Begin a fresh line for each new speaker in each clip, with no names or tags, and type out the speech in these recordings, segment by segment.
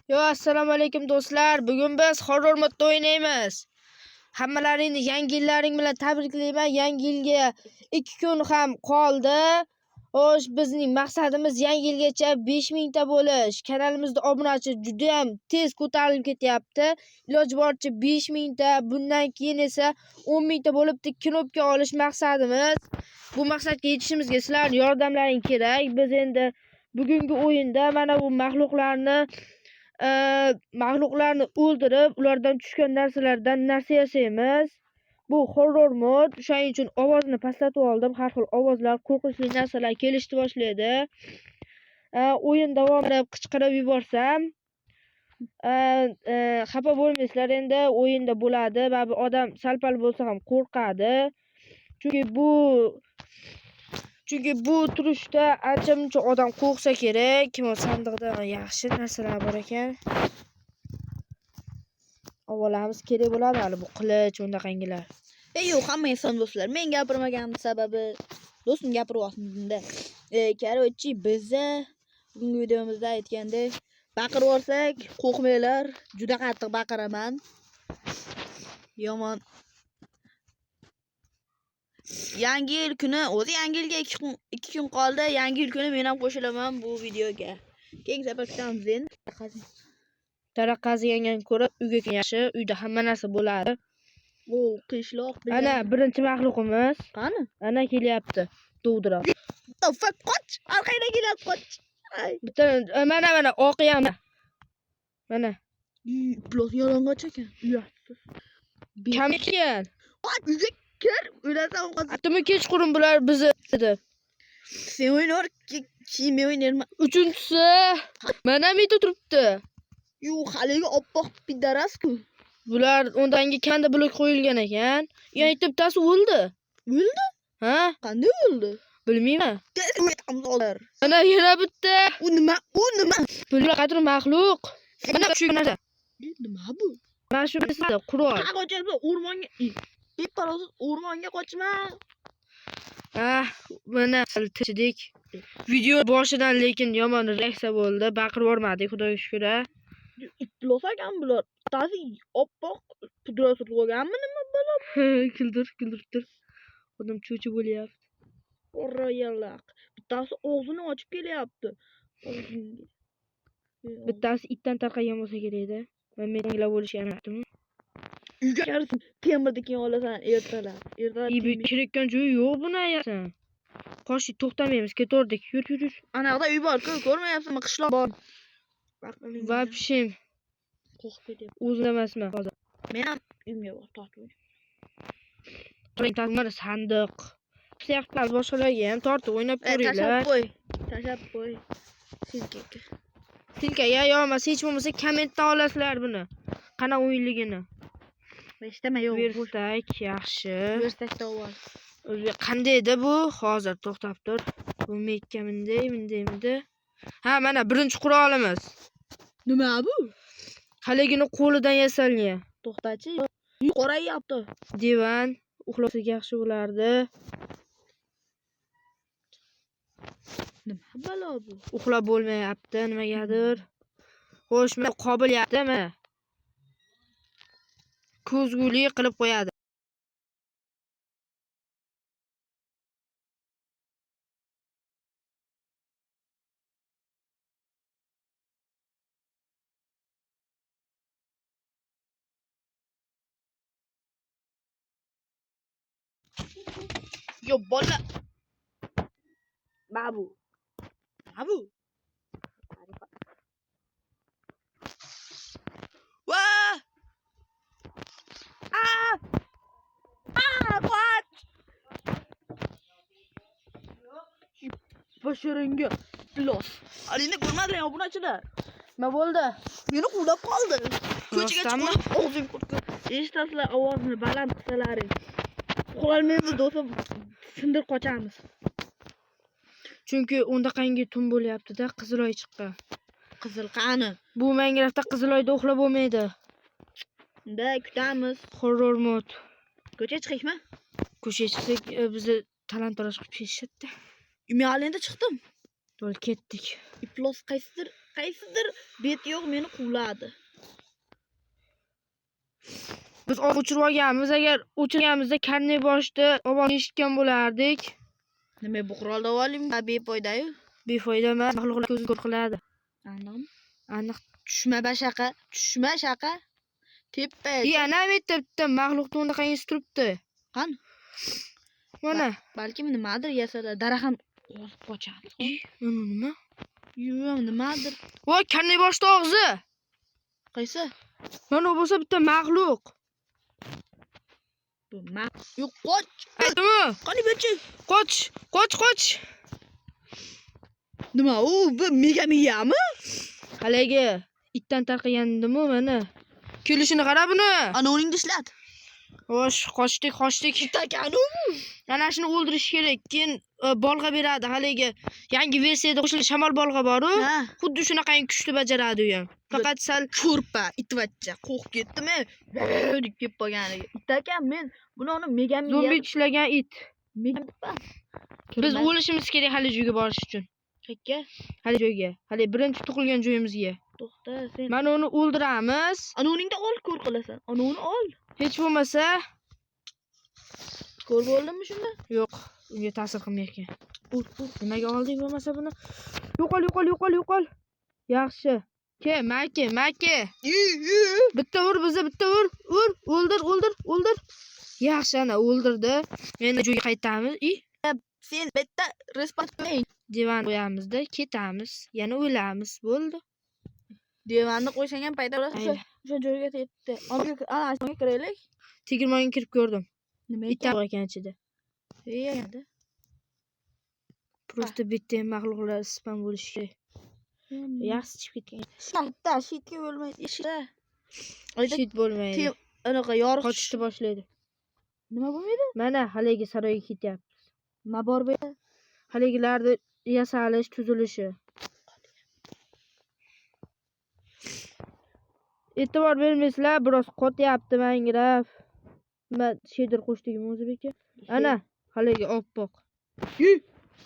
Yo, assalomu alaykum do'stlar. Bugun biz horror modda o'ynaymiz. Hammalaringni yangi yillaring bilan tabriklayman. Yangi yilga 2 kun ham qoldi. Xo'sh, bizning maqsadimiz yangi yilgacha 5000 ta bo'lish. Kanalimizda obunachi juda ham tez ko'tarilib ketyapti. Iloji boricha 5000 ta, bundan keyin esa 10000 ta bo'libdi. Knopka olish maqsadimiz. Bu maqsadga yetishimizga sizlarning yordamlaring kerak. Biz endi bugungi o'yinda mana bu mag'luqlarni o'ldirib, ulardan tushgan narsalardan narsa yasaymiz. Bu horror mod, shuning uchun ovozni pastlatib oldim. Har xil ovozlar, qo'rqinchli narsalar kelishni boshlaydi. O'yin davomida qichqirib yuborsam, xafa bo'lmaysizlar, endi o'yinda bo'ladi. Ba'zi odam sal-pal bo'lsa ham qo'rqadi. Chunki bu turishda ancha-muncha odam qo'rqsa kerak. Sandiqda yaxshi narsalar bor ekan. Avvalamiz kerak bo'ladi hali bu qilich, undaqangilar.
Yo'q, hamma inson do'stlar. Men gapirmaganim sababi do'stim gapiryapti. Короче, biz bugungi videomizda aytgandek, baqirib olsak, qo'rqmanglar. Juda qattiq baqiraman. Yomon. Yangi yil kuni, o'zi yangi yilga 2 kun qoldi. Yangi yil kuni men ham qo'shilaman bu videoga. Keyingi safar kutamiz endi.
Taraqqasigan ko'ra uyga yaxshi, uyda hamma narsa bo'ladi.
O, qishloq.
Ana birinchi mag'luqimiz.
Qani?
Ana kelyapti. Dovdirab.
Tofak qoch. Orqaga kelib qoch.
Bitta mana oqi ham. Mana.
Plus yalang'och ekan.
Kam ekan.
Uyga kir, o'lasan qoz.
Atimi kechqurun bular bizni dedi.
Sen o'ynar, men o'ynayman.
Uchinchisi mana meta turibdi.
Yo'q, haligi oppoq pidaras-ku.
Bular undanga kanda blok qo'yilgan ekan. Yana bittasi o'ldi.
O'ldi?
Ha?
Qanday o'ldi?
Bilmayman.
Olar.
Ana yana bitta.
U nima?
Bular qadri maxluq. Mana shu narsa.
Nima bu?
Mana shu narsa qurol.
Qochib o'rmonga. Beparosiz o'rmonga qochma.
Mana tilchidik. Video boshidan lekin yomon reaksiya bo'ldi. Baqirib yormadik, xudoga shukr.
Itlosagan bular. Bittasi oppoq pudrat urganmi nima bo'lib?
Kuldir. Odam cho'chi bo'lyapti.
Orayalaq. Bittasi og'zini ochib kelyapti.
Bittasi itdan tarqagan bo'lsa kerak-da. Men menglab o'lishyaptimi?
Uyga kirsin, temirni keyin olasan ertalab.
Kirayotgan joyi yo'q buni ayasan. Qo'shi to'xtamaymiz, ketordik. Yur.
Anaqda uy bor-ku, ko'rmayapsizmi? Qishloq bor.
Vapshim.
Qo'rqib ketyapti.
O'zim emasman hozir.
Men ham uyimga bor, tortib.
Mana sandiq. Siyaqlar boshqalarga ham tortib o'ynab ko'ringlar.
Tashab qo'y.
Silkaga yo'mas, hech bo'lmasa kommentdan olasizlar buni. Qana o'yinligini.
Eshitma yo'q.
Verstak yaxshi.
Verstakda bor.
Qandaydi bu? Hozir to'xtab tur. Bu menga Ha, mana birinchi qurolimiz.
Nima bu?
Haligini qo'lidan yasalgan.
To'xtachi. Qorayapti.
Divan uxlasak yaxshi bo'lardi.
Nima balo bu?
Uxlab bo'lmayapti, nimagadir. Xo'sh, men qobilyaptimi? Ko'zguli qilib qo'yadi.
Yo bola. Babu. Wah! Qoch! Bashiringa los. Alini ko'rmadinglar obunachilar.
Nima bo'ldi?
Meni quvlab qoldi. Ko'chaga
Rostami?
chiqib og'zim qurtdi. Eshitasizlar ovozni baland qilsalaring. Qo'lolmaymiz do'stim. Sindir qochamiz.
Chunki undaqangi tun bo'lyapti-da, qiziloy chiqqan.
Qizil qani?
Bu Minecraftda qiziloyda uxlab bo'lmaydi.
Unda kutamiz.
Horror mod.
Ko'chaga chiqaymi?
Ko'chaga chiqsak bizni talon-taroj qilib ketishadi.
Men hali endi chiqdim.
Yo'l ketdik.
Iflos qaysidir bet yo'q meni quvladi.
Biz o'chirib olganmiz. Agar o'chirganimizda karnay boshda obon eshitgan bo'lardik.
Nima bu qurolni oling, befoyda-yu.
Befoyda emas, maxluqlar ko'zni ko'r qiladi.
Aniqmi?
Aniq.
Tushma shaqa. Teppa.
Ana bitta maxluqni unaqangiz turibdi.
Qani?
Mana.
Balki nimadir yasalar, daraxtni o'zib qochadi.
Mana nima?
Yo'q, nimadir.
Voy, karnay boshda og'zi.
Qaysi?
Mana u bo'lsa bitta maxluq.
Bu yo'q, qoch.
Aytdimi?
Qani bechi?
Qoch.
Nima u? Bu miyami?
Haligi itdan tarqagandimi mana? Kelishini qara buni.
Ana uningni ishlat.
Xo'sh, qochdik.
Takanu.
Ana shuni o'ldirish kerak. Keyin bolg'a beradi. Haligi yangi versiyada qo'shilgan shamol bolg'a bor-ku. Xuddi shunaqangi kuchli bajaradi u ham. Faqat sal
ko'rpa, itvachcha, qo'rqib ketdimi? deb kelib qolganiga. Itakan men buni megami
zombi tishlagan it.
Megami.
Biz o'lishimiz kerak hali joyga borish uchun.
Qayerga?
Hali joyga. Hali birinchi tug'ilgan joyimizga.
To'xta, sen.
Mana uni o'ldiramiz.
Ana uningda ol, ko'r qilasan. Ana uni ol.
Hech bo'lmasa
ko'r bo'ldimi shunda?
Yo'q, unga ta'sir qilmayotgan. Nimaga oldik bo'lmasa buni? Yo'qol. Yaxshi. Maki. Bitta ur, bitta ur. O'ldir. Yaxshi, ana o'ldirdi. Endi joyga qaytamiz.
Sen bitta respons qo'ying.
Divan qo'yamizda, ketamiz. Yana o'lamiz. Bo'ldi.
Divanni qo'ysang ham paydo bo'ladi. O'sha joyga yetdi. Ana kiraylik.
Tegirmonga kirib ko'rdim.
Nima
Bitta bor ekan ichida.
Endi.
Prosta bitta maxluqlar spam bo'lishi kerak. Yaxshi chiqib ketgan.
Shatta, shitga bo'lmaydi. Ishda.
Shit bo'lmaydi.
Anaqa yorug'
Qochishni boshlaydi.
Nima bo'lmaydi?
Mana haligi saroyga ketyapmiz.
Nima bor bu yerda?
Haligilarni yasalish, tuzilishi. E'tibor bermaysizlar, biroz qotyapti mangraf. Nima shader qo'shdingmi o'zbekka? Ana haligi oppoq.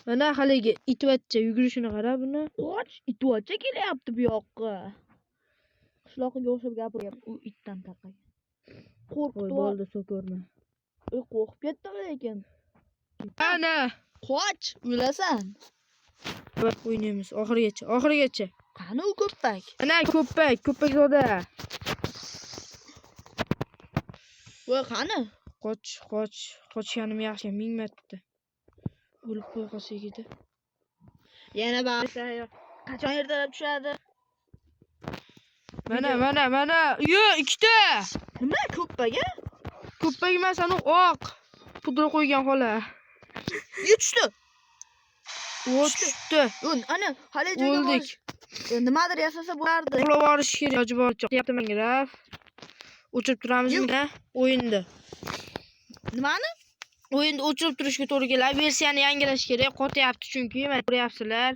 Mana haligi itvachcha yugurishini qara buni.
Qoch, itvachcha kelyapti bu yoqqa. Qishloqiga o'xshab gapiryapti. U itdan tarqagan. Qo'rqib
bo'ldi, so'korma.
Qo'rqib ketdim lekin.
Ana,
qoch, o'lasan.
O'ynaymiz oxirigacha.
Qani u ko'ppak?
Ana ko'ppak zoda.
Voy, qani?
Qochganim yaxshi, ming marta. O'lib qo'y qolsak edi.
Yana baqirsa, qachon ertalab tushadi?
Mana. Yo, ikkita.
Nima ko'ppak-a?
Ko'ppak emas, anu oq. Pudra qo'ygan xola.
Tushdi.
Tushdi.
Ana, hali joyga
o'ldik.
Nimadir yasasa bo'lardi.
Uxlab olish kerak, iloji boricha. Deyapti mangraf. O'chirib turamizmi? O'yinda.
Nimani?
O'yinda o'chirib turishga to'g'ri keladi. Versiyani yangilash kerak. Qotyapti chunki, mana ko'ryapsizlar.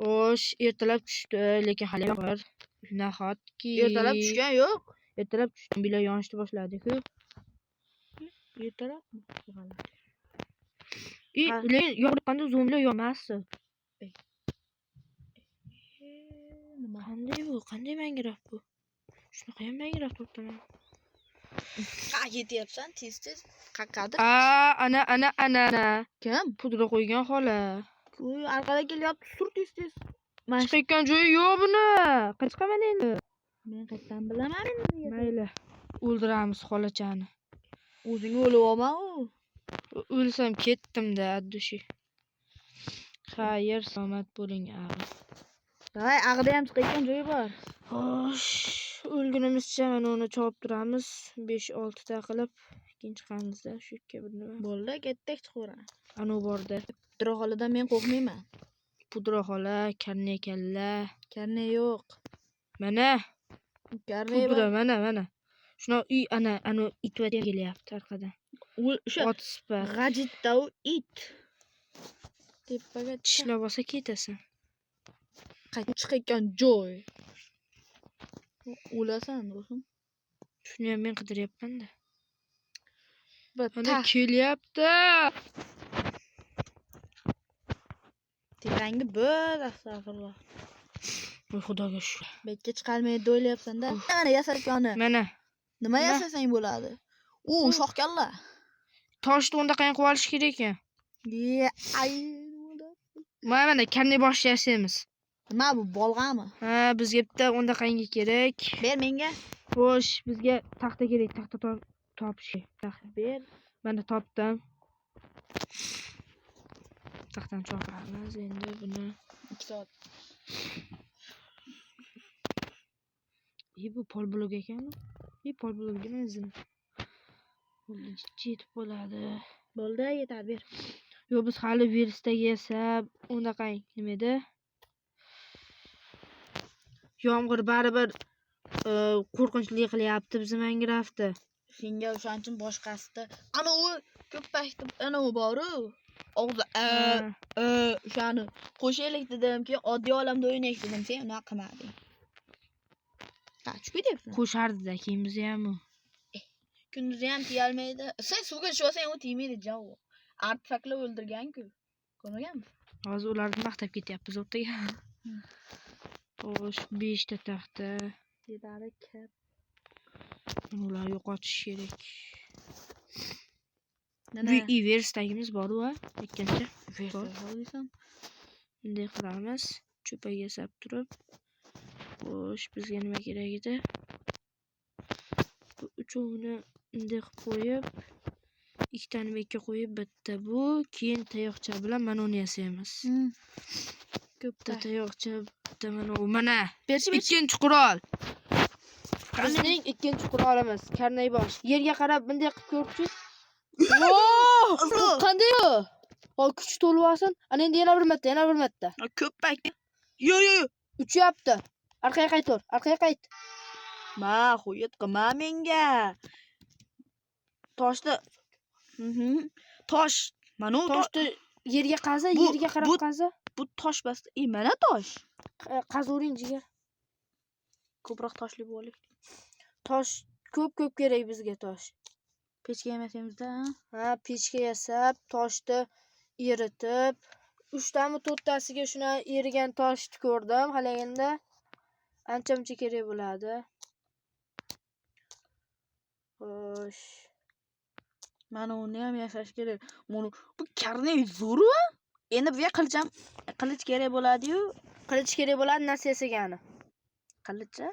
Xo'sh, ertalab tushdi, lekin hali yo'q. Nahotki
Ertalab tushgan yo'q.
Ertalab tushdi, zombilar yonishni boshladi-ku.
Ertalabmi?
Lekin yo'qanda zombilar yonmasdi.
Nima?
Qanday mangraf bu? Shunaqa ham mangraf to'ptaman.
Ketyapsan, tez qaqadi.
Ana.
Kim?
Pudra qo'ygan xola.
Uy, orqada kelyapti, sur tez.
Chiqayotgan joyi yo'q buni. Chiqaman endi.
Men qayerdan bilaman endi.
Mayli. O'ldiramiz xolachani.
O'zing o'lib olma u.
O'lsam ketdim-da, addushi. Xayr, salomat bo'ling, ag'i.
Davay, ag'ida ham chiqayotgan joyi bor.
Xo'sh, o'lgunimizcha mana uni chopib turamiz. 5-6 ta qilib, keyin chiqamiz-da, shu yerga bir nima.
Bo'ldi, ketdik chiqaveramiz.
Anu borda.
Pudra xoladan men qo'rqmayman.
Pudra xola, karnay kalla.
Karnay yo'q.
Mana.
Karnay
pudra, mana. Shuna anu itvachcha kelyapti orqadan.
O'sha
otisipa.
g'ajitda u it. Tepaga
tishlab olsa ketasan.
Qaytib chiqayotgan joy. O'lasan, do'stim.
Shuni ham men qidiryapman-da.
Mana
kelyapti.
Tepangga bir astag'firulloh.
Voy xudoga shukr.
Betga chiqarmaydi o'ylayapsan-da. Mana yasakoni.
Mana
Nima yasasang bo'ladi? U shohkalla.
toshni unda qanday qilib olish kerak ekan?
Ay.
Mana karnay bosh yasaymiz.
Nima bu bolg'ami?
Ha, bizga bitta unda qanday kerak?
Ber menga.
Xo'sh, bizga taxta kerak, taxta topish.
Ber.
Mana topdim. Taxtani chopamiz endi buni.
2 soat.
Bu polblok ekanmi? Polblok emasmi? Bo'ldi, yetib bo'ladi.
Bo'ldi, yetadi, ber.
Yo, biz hali virusdagi yasab, unaqa nima edi? Yomg'ir baribir qo'rqinchli qilyapti bizni Minecraftda.
Senga o'shanchim boshqasida. Ana u ko'pakda ana u bor-ku. Og'zi o'shani qo'shaylik dedimki, oddiy olamda o'ynaylik dedim, sen uni qilmading. Qachku debsan?
Qo'shardi-da, keyin biz ham u.
Kunduzi ham tiyolmaydi. Sen suvga tushsang u tiymaydi, javo. Artefaklar o'ldirgan-ku. Ko'rmaganmi?
Hozir ularni maqtab ketyapmiz o'rtaga. Xo'sh, 5 ta taxta.
Yetadi kap.
Ular yo'qotish kerak.
Nana.
Virusdagimiz bor-ku, ikkinchi.
Virus.
Bunday qilamiz. Cho'pak yasab turib. Xo'sh, bizga nima kerak edi? Bu uchovini bunday qilib qo'yib, ikkitani bekka qo'yib, bitta bu, keyin tayoqcha bilan mana uni yasaymiz.
Ko'pda
Tayoqcha, bitta mana u. Mana,
berchi.
ikkinchi qurol. Bizning ikkinchi qurolimiz karnay bosh. Yerga qarab bunday qilib ko'rchi. Voh! Qanday u? Hol kuch to'lib olsin. Ana endi yana bir marta.
Ko'pak. Yo.
Uchyapti. Orqaga qayt.
Ma, qo'yit qilma menga. Toshda. Tosh. Mana u
Toshni yerga qaza, yerga qarab qaza.
Bu tosh basta. Mana tosh.
Qazavering jigar.
Ko'proq toshli bo'lik.
Tosh ko'p kerak bizga tosh.
Pechga yemasamizda.
Ha, pechga yasab, toshni eritib, 3 tami 4 tasiga shuna erigan toshni ko'rdim. Halaganda ancha-muncha kerak bo'ladi. Xo'sh.
Mana uni ham yasash kerak. Mana bu karnay zo'ru. Endi bu qilich kerak bo'ladi-yu.
Qilich kerak bo'ladi narsa yasagani.
Qilichcha?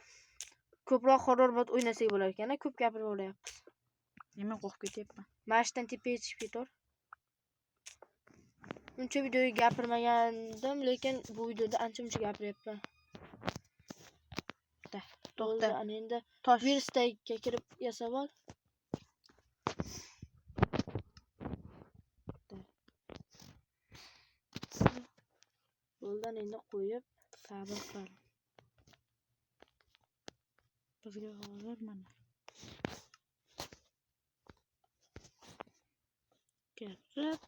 Ko'proq horor-bot o'ynasak bo'lar ekan, ko'p gapirib o'ryapmiz.
Nima qo'rqib ketyapman.
Mashdan tepaga chiqib ketar. Uncha videoga gapirmagandim, lekin bu videoda ancha-muncha gapiryapman. To'xta, ana endi
Tosh
virusdaga kirib yasab ol. Bo'ldan endi qo'yib sabr qil.
bizga hozir mana. Kirib.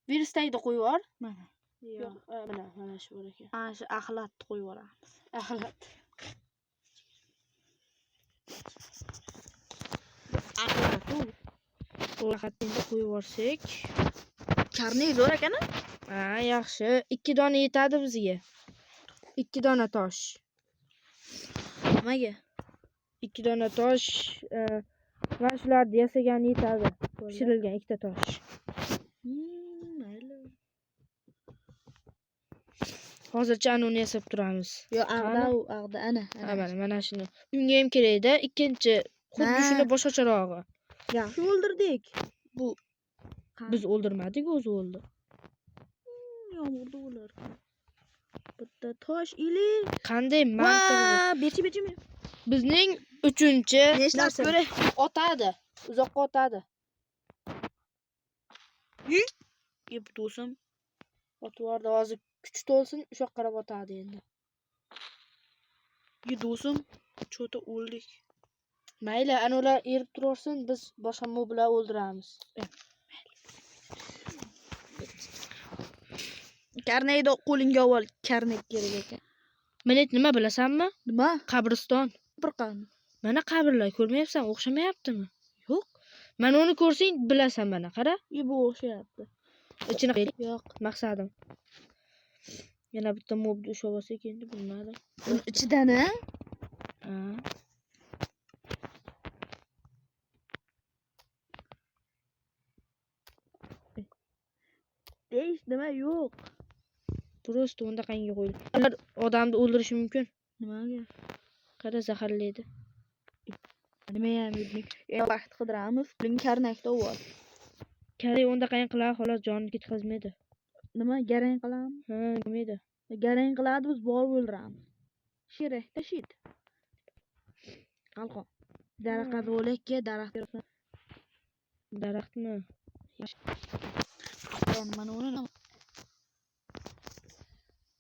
Virusdagida qo'yib yubor.
Mana.
Yo'q, mana shu bor ekan.
Ana shu axlatni qo'yib yuboramiz.
Axlat. Axlatni qo'yib yuborsak,
Karnay zo'r ekan-a?
ha, yaxshi. 2 dona yetadi bizga. 2 dona tosh.
Nimaga?
2 dona tosh, mana shularni yasagan yetadi. Pishirilgan 2 ta tosh.
Mayli.
Hozircha uni yasab turamiz.
Yo, ag'da ana.
Mana shuni. Unga ham kerak-da, ikkinchi xuddi shuni boshqacharog'i.
Yaxshi o'ldirdik. Bu
biz o'ldirmadik, o'zi o'ldi.
Yomg'irda o'lar. Bitta tosh ili.
Qanday mantiqli.
Berchi.
Bizning 3-chi
narsa ko'ra
otadi. Uzoqqa otadi.
Yeb do'stim.
Otvorda hozir kuch to'lsin, o'sha yoqqa qarab otadi endi.
Do'stim, cho'ta o'ldik.
Mayli, ana ular erib tursin, biz boshqa mob bilan o'ldiramiz.
Karnayda qo'lingga ol, karnak kerak ekan.
Mana nima bilasanmi?
Nima?
Qabriston.
Bir qan.
Mana qabrlar ko'rmayapsan, o'xshamayaptimi?
Yo'q.
Mana uni ko'rsang bilasan, mana qara.
Bu o'xshayapti.
Ichini
Yo'q.
maqsadim. Yana bitta mobni ushlab olsak endi bilmadim.
Ichidan-a?
Ha.
Hech nima yo'q.
Просто unda qanga qo'ydi. Ular odamni o'ldirishi mumkin.
Nimaga?
Qara zaharlaydi.
Nima ham yudnik. Vaqt qidiramiz. Puling karnakda bor.
Kare unda qang qilar, xolos jonini ketkazmaydi.
Nima garang qilamiz?
Ha, qilmaydi.
Garang qiladi, biz borib o'ldiramiz. Shirak tashid. Qalqon. Daraxt bo'lakka daraxt bersin.
Daraxtmi?
Mana uni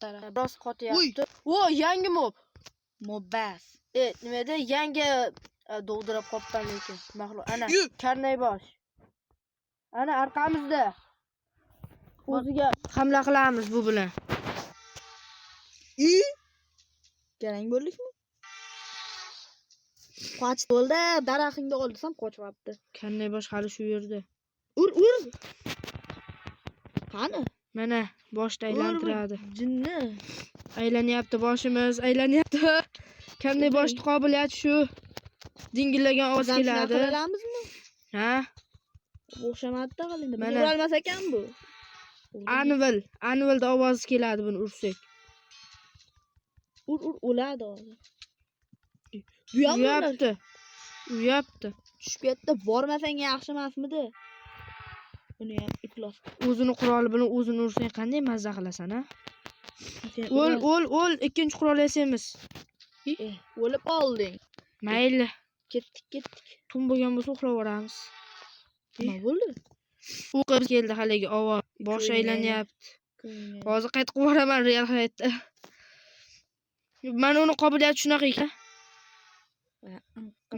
daraxt
Biroz qotyapti. Vo, yangi mob.
Mobbas.
Nima edi? Yangi dovdirab qopdan lekin. Mahlo. Ana karnay bosh. Ana orqamizda. O'ziga hamla qilamiz bu bilan.
Garang bo'ldikmi? Qochdi bo'ldi, daraxtingni olsam qochyapti.
Karnay bosh hali shu yerda.
Ur. Qani?
Mana boshda aylantiradi.
Jinni.
Aylanyapti boshimiz, aylanyapti. Karnay boshning qobiliyati shu. Dingillagan ovoz keladi.
Qilamizmi?
Ha?
O'xshamadida qilindi.
Mana.
Biz urolmas ekan bu.
Anvilda ovoz keladi buni ursak.
Ur o'ladi hozir. Bu ham
Uyapti.
tushib ketdi. Bormasang yaxshi emasmidi? Uni ham iflos.
O'zini quroli bilan o'zini ursang qanday mazza qilasan, ha? O'l, ikkinchi qurol yasaymiz.
O'lib olding.
Mayli.
Ketdik.
Tun bo'lgan bo'lsa uxlavoramiz.
Nima bo'ldi?
O'qib keldi haligi ovoz. Bosh aylanyapti. Hozir qaytib qo'raman real hayotda. Mana uni qobiliyati shunaqa ekan.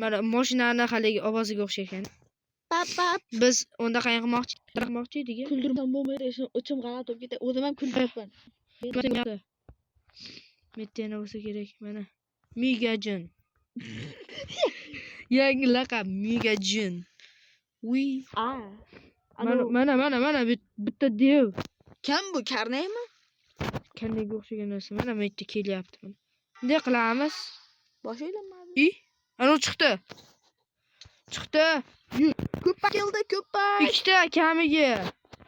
Mana mashinani haligi ovoziga o'xshagan.
Pap.
Biz unda qanaqa qilmoqchi edik?
Kuldirmam bo'lmaydi, ichim g'alati bo'lib ketadi. O'zim ham kuldiryapman.
Mettena bo'lsa kerak, mana. Megajin. Yangi laqab Megajin. Uy. Mana bitta dev.
Kim bu? Karnaymi?
Karnayga o'xshagan narsa. Mana bu yerga kelyapti. Bunday qilamiz.
Bosh aylanmadi.
Ana chiqdi.
Ko'ppak keldi, ko'ppak.
Ikkita kamiga.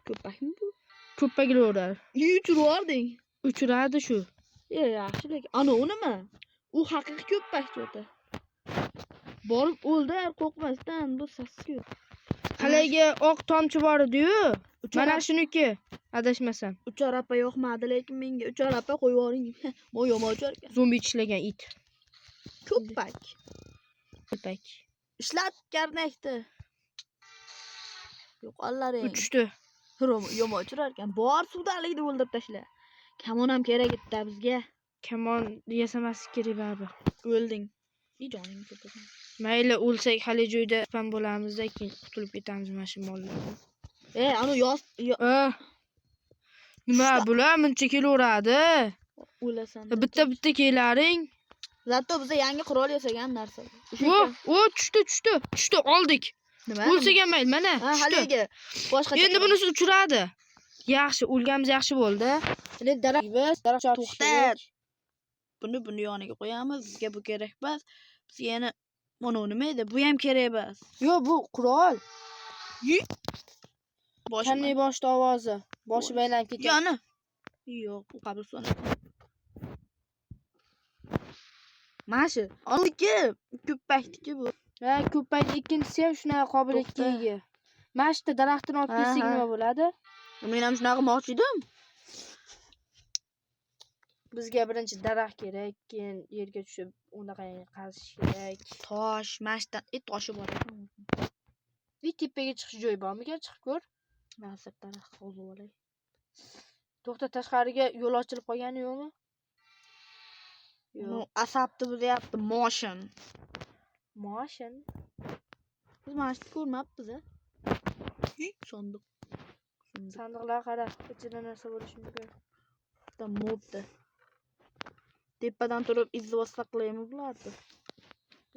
Ko'ppakmi bu?
Ko'ppaklar urar.
Uchirvording.
Uchiradi shu.
Yaxshi lekin. Ana u nima? U haqiqiy ko'ppak cho'ta. Borib o'ldi, qo'rqmasdan bu sassiz.
Haligi oq tomchi bor edi-yu. Mana shuniki. Adashmasam.
Uchar apa yoqmadi lekin menga uchar apa qo'yib yuboring. Mo'yoma uchar ekan.
Zombi ishlagan it.
Ko'ppak. Ishlat karnakdi. Yo'qollaring.
Uchdi.
Yoma uchirar ekan. Bor suvdaligini o'ldirib tashla. Kamon ham kerak edi bizga.
Kamon yasamas kerak baribir.
O'lding. Joning ketasan.
Mayli o'lsak hali joyda spam bo'lamiz-da, keyin qutulib ketamiz mana shu mollardan.
Anu yoz.
Nima bular muncha kelaveradi?
O'lasan.
Bitta kelaring.
Zato biza yangi qurol yasagan narsa.
Tushdi, oldik.
Nima?
O'lsak ham mayli, mana.
Haligi boshqa.
Endi bunisi uchiradi. Yaxshi, o'lganimiz yaxshi bo'ldi. Endi daraxt
to'xtat. Buni yoniga qo'yamiz. Bizga bu kerak emas. Bizga yana mana nima edi? Bu ham kerak emas.
Yo'q, bu qurol.
Qanday
boshda ovozi? Boshi baylanib ketgan.
Yoni. Yo'q, bu qabriston. Mashi, oldiki, ko'ppakniki bu.
Ha, ko'ppak ikkinchisi ham shunaqa qobiliyatga ega. Mashta daraxtini olib ketsak nima bo'ladi?
Men ham shunaqa qilmoqchi edim.
Bizga birinchi daraxt kerak, keyin yerga tushib, unaqa qazish kerak.
Tosh, mashdan, toshi bor ekan.
Tepaga chiqish joyi bormikan? Chiqib ko'r.
Nasib daraxt qozib olay.
To'xta, tashqariga yo'l ochilib qolgani yo'qmi?
Yo'q, asabni buzyapti, moshin. Biz mashni ko'rmabmiz-a? Sandiq.
Sandiqlar qara, ichida narsa bo'lishi mumkin.
Modda. Tepadan turib izvoz saqlaymi bularni?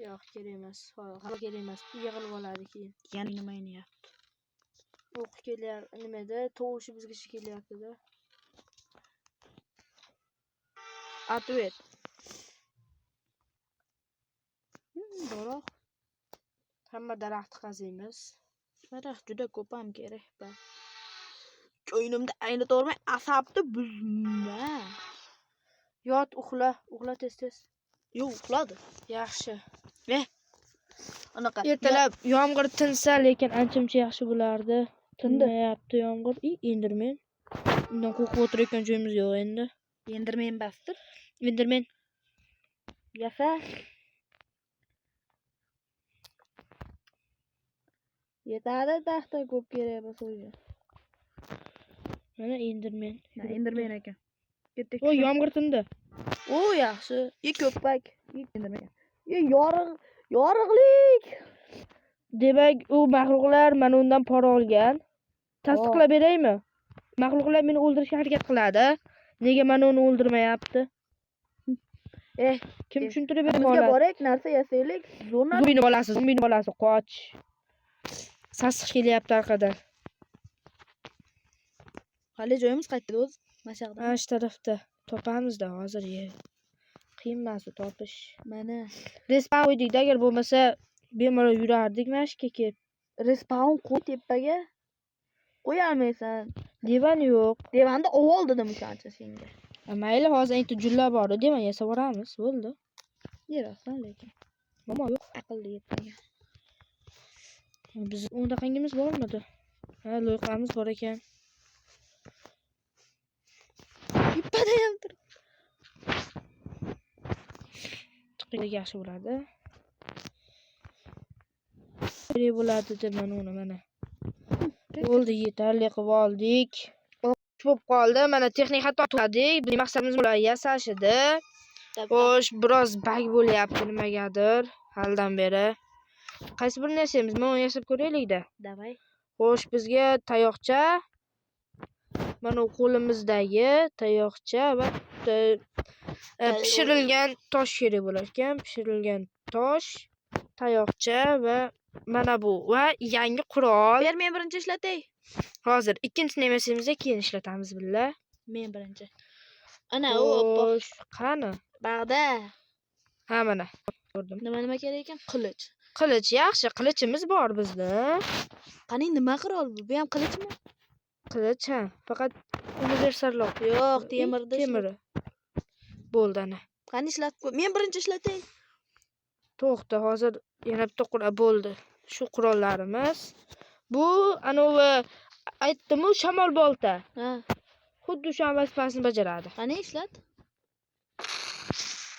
Yo'q, kerak emas. Hali kerak emas. Yig'ilib oladi keyin.
Yana nima qilyapti?
o'q kelyapti. Nimada? Tovushi bizga kelyapti-da.
Ответ. Daraxt.
Hamma daraxt qaziymiz.
Daraxt juda ko'p ham kerak. Ko'nglimda ayni to'g'ri asabni buzma.
Yot, uxla tez.
Yo'q, uxladi.
Yaxshi.
Anaqa.
Ertalab yomg'ir tinsa, lekin ancha-muncha yaxshi bo'lardi. Tinmayapti yomg'ir. Endermen. Undan qo'rqib o'tirayotgan joyimiz yo'q endi.
Endermen bastir.
Endermen.
Yasa. Yetadi taxta ko'p kerak bo'lsa o'zi.
Mana Endermen.
Endermen ekan. Ketdik.
Voy, yomg'ir tindi.
O, yaxshi. Ko'pak. Endermen. Yorug'lik.
Demak, u maxluqlar mana undan pora olgan. Tasdiqlab beraymi? Maxluqlar meni o'ldirishga harakat qiladi. Nega mana uni o'ldirmayapti? Kim tushuntirib beradi?
Bizga borak, narsa yasaylik.
Zombini bolasi, qoch. Sassiq kelyapti orqadan.
Hali joyimiz qayerda o'zi? Mashaqda.
Mana shu tarafda. Topamiz-da hozir ye. Qiyin emas topish.
Mana
Respawn qo'ydik-da, agar bo'lmasa bemalol yurardik mashqqa kelib.
respawn qo'y tepaga. Qo'yolmaysan.
Divan yo'q.
Devanda ovol dedim o'shancha senga.
Mayli, hozir endi jullar bor, divan yasab boramiz, bo'ldi.
Yerasan lekin.
Momo yo'q.
Aqlli yetmagan.
Biz undaqangimiz bormidi? Ha, loyqamiz bor ekan.
Ipada ham tur.
Chiqib yaxshi bo'ladi. Kerak bo'ladi deb mana. Bo'ldi, yetarli qilib oldik. Bo'lib qoldi. Mana texnik xato qildik. Bizning maqsadimiz bular yasash edi. Xo'sh, biroz bag bo'lyapti nimagadir. Haldan beri. Qaysi birini yasaymiz? Mana uni yasab ko'raylik-da.
Davay.
Xo'sh, bizga tayoqcha, mana qo'limizdagi tayoqcha va pishirilgan tosh kerak bo'lar ekan. Pishirilgan tosh, tayoqcha va mana bu va yangi qurol.
Ber, men birinchi ishlatay.
Hozir ikkinchisini emasimiz, keyin ishlatamiz billa.
Men birinchi. Ana u
Xo'sh, qani?
bag'da.
Ha, mana. Ko'rdim.
Nima kerak ekan? Qilich.
Qilich yaxshi, qilichimiz bor bizda.
Qani nima qurol bu? Bu ham qilichmi?
Qilich ha, faqat universalroq.
Yo'q, temirda.
Temiri. Bo'ldi ana.
Qani ishlatib qo'y. Men birinchi ishlatay.
To'xta, hozir yana bitta qurol bo'ldi. Shu qurollarimiz. Bu anovi aytdim-ku, shamol bolta.
Ha.
Xuddi shu vazifasini bajaradi.
Qani ishlat.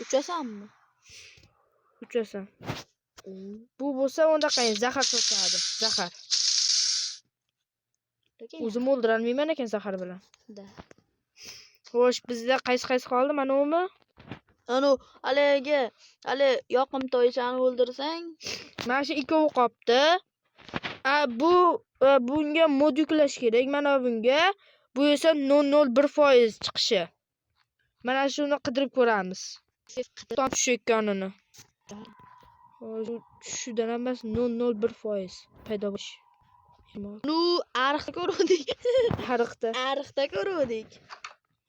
Uchasanmi?
Uchasan. Bu bo'lsa unda qayin zahar so'kadi. Zahar. O'zim o'ldirolmayman ekan zahar bilan.
Da.
Xo'sh, bizda qaysi qoldi? Mana umi?
Anu, hali yoqimtoychani o'ldirsang,
mana shu ikkovi qopti. Bunga mod yuklash kerak. Mana bunga. Bu esa 0.01% chiqishi. Mana shuni qidirib ko'ramiz. Qatton tushayotganini. Hozir tushidan emas 0.01% paydo bo'lish.
nu ariqda ko'rdik. Ariqda ko'rdik.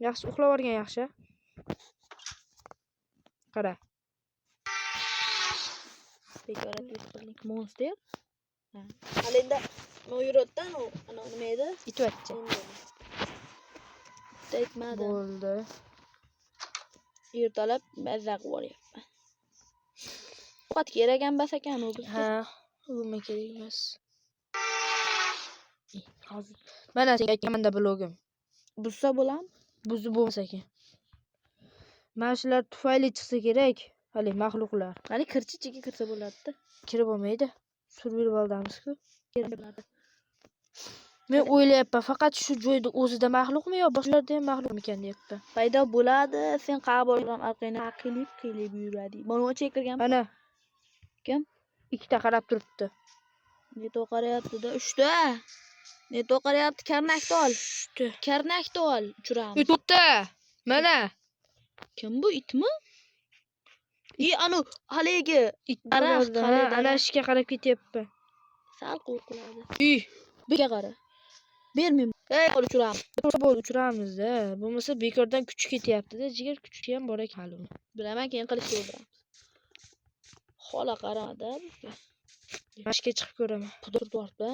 Yaxshi uxlab olgan yaxshi. Qara.
Bekor aytdik monster. Ha. Hali endi yurotdan u ana nima edi?
Itvachcha.
Tekmadi.
Bo'ldi.
Ertalab mazza qilib olyapman. Faqat kerak ham bas ekan u bizga.
Ha, umuman kerak emas. Hozir mana senga aytganman-da blogim.
Buzsa bo'ladimi?
Buzib bo'lmasa ekan. Mana shular tufayli chiqsa kerak. Hali maxluqlar.
Qani kirchichiga kirsa bo'ladi-da.
Kirib bo'lmaydi. Survivor bo'ldamiz-ku. Men o'ylayapman, faqat shu joyda o'zida maxluqmi yo boshqalarda ham maxluqmikan deyapman.
Paydo bo'ladi, sen qabul qilib yuradi. Mana o'cha kirgan.
Mana
kim?
Ikkita qarab turibdi.
Neto qarayapti-da, 3 ta. Neto qarayapti, karnakni ol. Karnakni ol, uchiramiz.
To'xta. Mana.
Kim bu, itmi? Anu haligi
Ana ishga qarab ketyapti.
Sal qo'rqiladi. Biga qara. Bermayman. Ey, uchiramiz.
Bo'lsa uchiramiz-da. Bo'lmasa bekordan kuchi ketyapti-da. Jigar kuchi ham bor ekan hali.
Bilaman, keyin qilishga o'tiramiz. Xola qarama-da bizga.
Mashga chiqib ko'raman.
Pudur tortdi.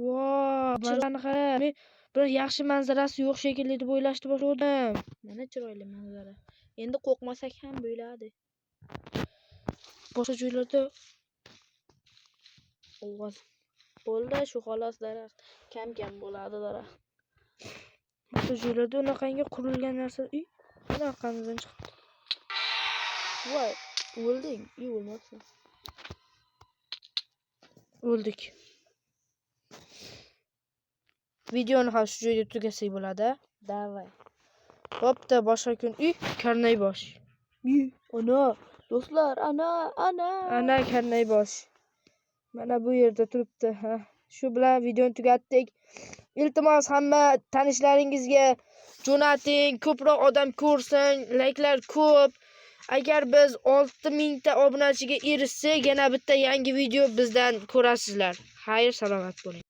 Voy, qanaqa. Men bir yaxshi manzarasi yo'q shekilli deb o'ylashni boshladim.
Mana chiroyli manzara. Endi qo'rqmasak ham bo'ladi.
Boshqa joylarda
Ovoz. Bo'ldi, shu xolos daraxt. Kam bo'ladi daraxt.
boshqa joylarda unaqangi qurilgan narsa anaqamizdan chiqdi.
Voy, o'lding. O'lmasın.
O'ldik. Videoni ham shu joyda tugasak bo'ladi.
Davay.
Bo'pti, boshqa kun karnay bosh.
Ana, do'stlar, ana.
Ana karnay bosh. Mana bu yerda turibdi. Shu bilan videoni tugatdik. Iltimos hamma tanishlaringizga jo'nating, ko'proq odam ko'rsin, layklar ko'p. Agar biz 6000 ta obunachiga erishsak, yana bitta yangi video bizdan ko'rasizlar. Xayr, salomat bo'ling.